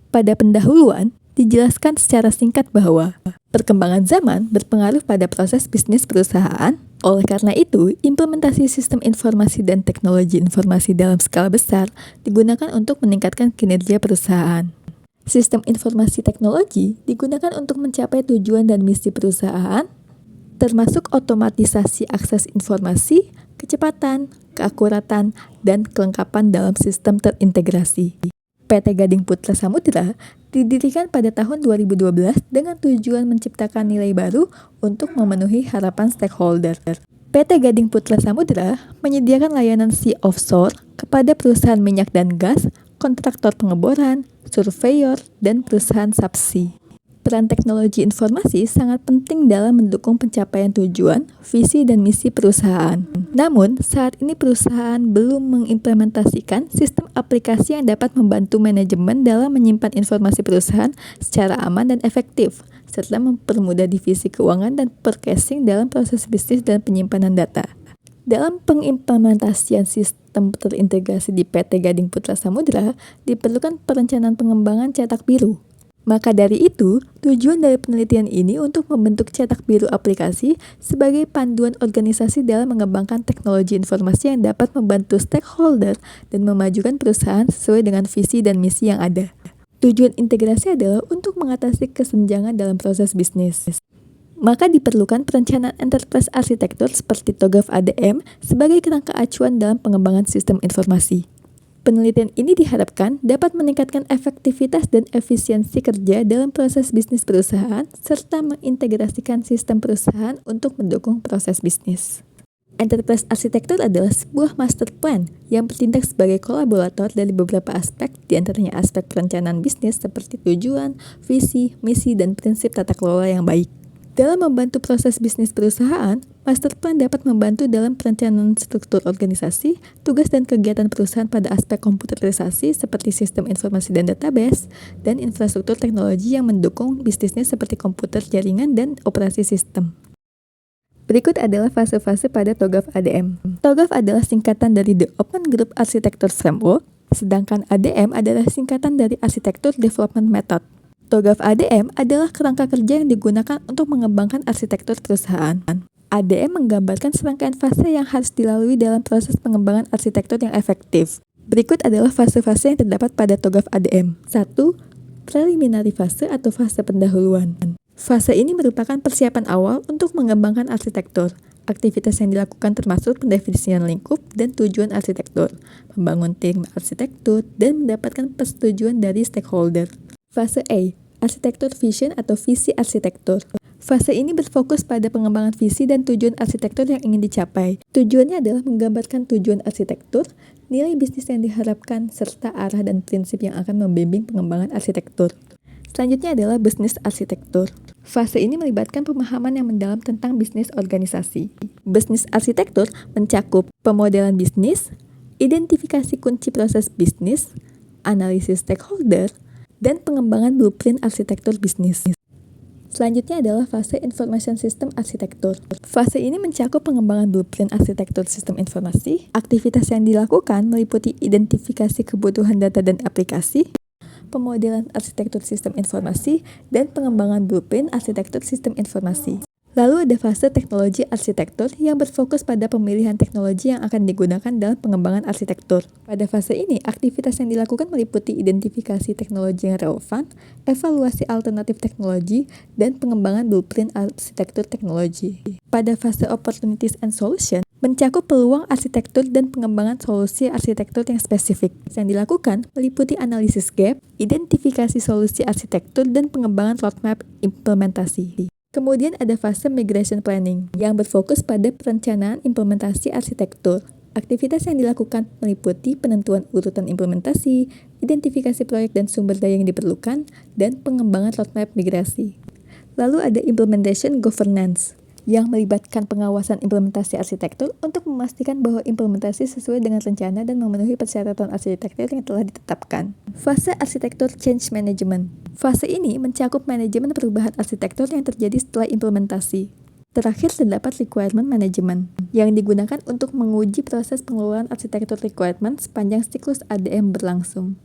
Pada pendahuluan, dijelaskan secara singkat bahwa perkembangan zaman berpengaruh pada proses bisnis perusahaan. Oleh karena itu, implementasi sistem informasi dan teknologi informasi dalam skala besar digunakan untuk meningkatkan kinerja perusahaan. Sistem informasi teknologi digunakan untuk mencapai tujuan dan misi perusahaan, termasuk otomatisasi akses informasi, kecepatan, keakuratan, dan kelengkapan dalam sistem terintegrasi. PT Gading Putra Samudra didirikan pada tahun 2012 dengan tujuan menciptakan nilai baru untuk memenuhi harapan stakeholder. PT Gading Putra Samudra menyediakan layanan sea offshore kepada perusahaan minyak dan gas, kontraktor pengeboran, surveyor, dan perusahaan subsea. Peran teknologi informasi sangat penting dalam mendukung pencapaian tujuan, visi, dan misi perusahaan. Namun, saat ini perusahaan belum mengimplementasikan sistem aplikasi yang dapat membantu manajemen dalam menyimpan informasi perusahaan secara aman dan efektif, serta mempermudah divisi keuangan dan purchasing dalam proses bisnis dan penyimpanan data. Dalam pengimplementasian sistem terintegrasi di PT Gading Putra Samudra, diperlukan perencanaan pengembangan cetak biru. Maka dari itu, tujuan dari penelitian ini untuk membentuk cetak biru aplikasi sebagai panduan organisasi dalam mengembangkan teknologi informasi yang dapat membantu stakeholder dan memajukan perusahaan sesuai dengan visi dan misi yang ada. Tujuan integrasi adalah untuk mengatasi kesenjangan dalam proses bisnis. Maka diperlukan perencanaan enterprise arsitektur seperti TOGAF ADM sebagai kerangka acuan dalam pengembangan sistem informasi. Penelitian ini diharapkan dapat meningkatkan efektivitas dan efisiensi kerja dalam proses bisnis perusahaan, serta mengintegrasikan sistem perusahaan untuk mendukung proses bisnis. Enterprise Architecture adalah sebuah master plan yang bertindak sebagai kolaborator dari beberapa aspek, diantaranya aspek perencanaan bisnis seperti tujuan, visi, misi, dan prinsip tata kelola yang baik. Dalam membantu proses bisnis perusahaan, master plan dapat membantu dalam perencanaan struktur organisasi, tugas dan kegiatan perusahaan pada aspek komputerisasi seperti sistem informasi dan database, dan infrastruktur teknologi yang mendukung bisnisnya seperti komputer, jaringan, dan operasi sistem. Berikut adalah fase-fase pada TOGAF ADM. TOGAF adalah singkatan dari The Open Group Architecture Framework, sedangkan ADM adalah singkatan dari Architecture Development Method. TOGAF ADM adalah kerangka kerja yang digunakan untuk mengembangkan arsitektur perusahaan. ADM menggambarkan serangkaian fase yang harus dilalui dalam proses pengembangan arsitektur yang efektif. Berikut adalah fase-fase yang terdapat pada TOGAF ADM. 1. Preliminary fase atau fase pendahuluan. Fase ini merupakan persiapan awal untuk mengembangkan arsitektur. Aktivitas yang dilakukan termasuk pendefinisian lingkup dan tujuan arsitektur, membangun tim arsitektur, dan mendapatkan persetujuan dari stakeholder. Fase A, arsitektur vision atau visi arsitektur. Fase ini berfokus pada pengembangan visi dan tujuan arsitektur yang ingin dicapai. Tujuannya adalah menggambarkan tujuan arsitektur, nilai bisnis yang diharapkan, serta arah dan prinsip yang akan membimbing pengembangan arsitektur. Selanjutnya adalah bisnis arsitektur. Fase ini melibatkan pemahaman yang mendalam tentang bisnis organisasi. Bisnis arsitektur mencakup pemodelan bisnis, identifikasi kunci proses bisnis, analisis stakeholder, dan pengembangan blueprint arsitektur bisnis. Selanjutnya adalah fase Information System Arsitektur. Fase ini mencakup pengembangan blueprint arsitektur sistem informasi. Aktivitas yang dilakukan meliputi identifikasi kebutuhan data dan aplikasi, pemodelan arsitektur sistem informasi, dan pengembangan blueprint arsitektur sistem informasi. Lalu ada fase teknologi arsitektur yang berfokus pada pemilihan teknologi yang akan digunakan dalam pengembangan arsitektur. Pada fase ini, aktivitas yang dilakukan meliputi identifikasi teknologi yang relevan, evaluasi alternatif teknologi, dan pengembangan blueprint arsitektur teknologi. Pada fase opportunities and solution, mencakup peluang arsitektur dan pengembangan solusi arsitektur yang spesifik. Yang dilakukan meliputi analisis gap, identifikasi solusi arsitektur, dan pengembangan roadmap implementasi. Kemudian ada fase migration planning yang berfokus pada perencanaan implementasi arsitektur. Aktivitas yang dilakukan meliputi penentuan urutan implementasi, identifikasi proyek dan sumber daya yang diperlukan, dan pengembangan roadmap migrasi. Lalu ada implementation governance yang melibatkan pengawasan implementasi arsitektur untuk memastikan bahwa implementasi sesuai dengan rencana dan memenuhi persyaratan arsitektur yang telah ditetapkan. Fase arsitektur change management. Fase ini mencakup manajemen perubahan arsitektur yang terjadi setelah implementasi. Terakhir terdapat requirement management yang digunakan untuk menguji proses pengelolaan arsitektur requirement sepanjang siklus ADM berlangsung.